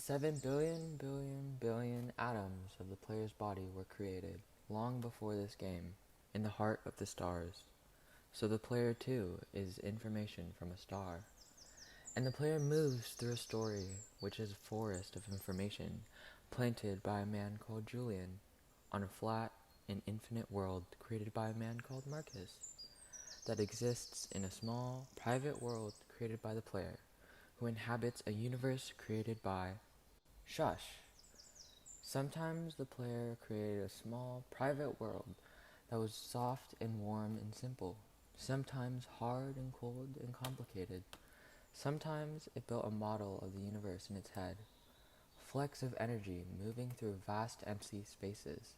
7 billion atoms of the player's body were created long before this game, in the heart of the stars. So the player too is information from a star. And the player moves through a story which is a forest of information planted by a man called Julian on a flat and infinite world created by a man called Marcus that exists in a small, private world created by the player who inhabits a universe created by Shush. Sometimes the player created a small, private world that was soft and warm and simple, sometimes hard and cold and complicated. Sometimes it built a model of the universe in its head, flecks of energy moving through vast empty spaces.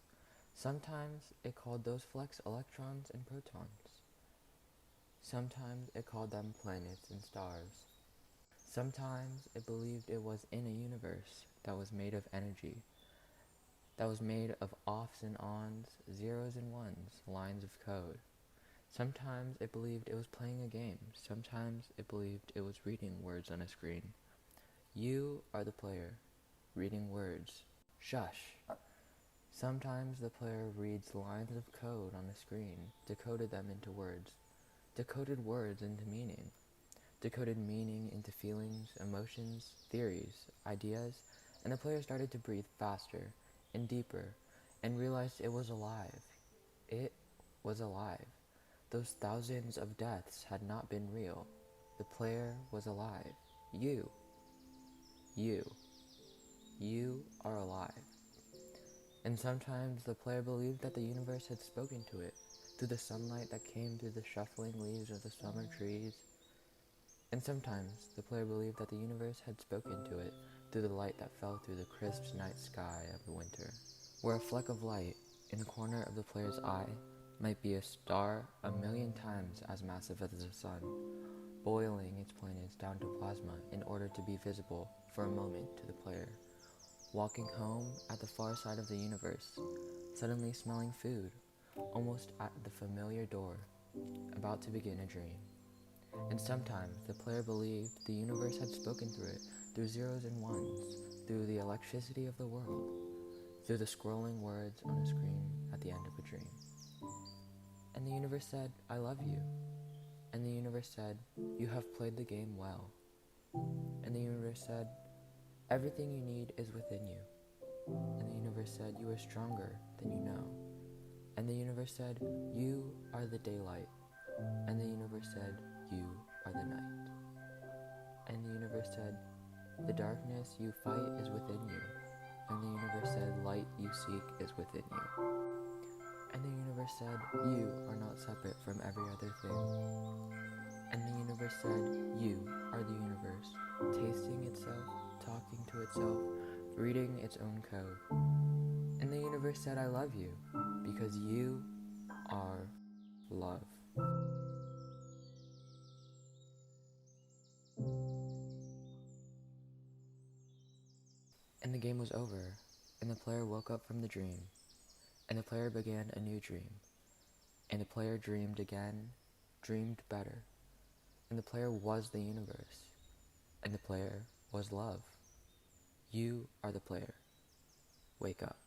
Sometimes it called those flecks electrons and protons. Sometimes it called them planets and stars. Sometimes it believed it was in a universe that was made of energy, that was made of offs and ons, zeros and ones, lines of code. Sometimes it believed it was playing a game. Sometimes it believed it was reading words on a screen. You are the player, reading words. Shush. Sometimes the player reads lines of code on a screen, decoded them into words, decoded words into meaning, decoded meaning into feelings, emotions, theories, ideas, and the player started to breathe faster and deeper and realized it was alive. It was alive. Those thousands of deaths had not been real. The player was alive. You. You. You are alive. And sometimes the player believed that the universe had spoken to it through the sunlight that came through the shuffling leaves of the summer trees. And sometimes the player believed that the universe had spoken to it through the light that fell through the crisp night sky of the winter, where a fleck of light in the corner of the player's eye might be a star 1,000,000 times as massive as the sun, boiling its planets down to plasma in order to be visible for a moment to the player, walking home at the far side of the universe, suddenly smelling food, almost at the familiar door, about to begin a dream. And sometimes the player believed the universe had spoken through it, through zeros and ones, through the electricity of the world, through the scrolling words on a screen at the end of a dream. And the universe said, I love you. And the universe said, you have played the game well. And the universe said, everything you need is within you. And the universe said, you are stronger than you know. And the universe said, you are the daylight. And the universe said, you are the night. And the universe said, the darkness you fight is within you. And the universe said, light you seek is within you. And the universe said, you are not separate from every other thing. And the universe said, you are the universe, tasting itself, talking to itself, reading its own code. And the universe said, I love you, because you are love. And the game was over, and the player woke up from the dream, and the player began a new dream, and the player dreamed again, dreamed better, and the player was the universe, and the player was love. You are the player. Wake up.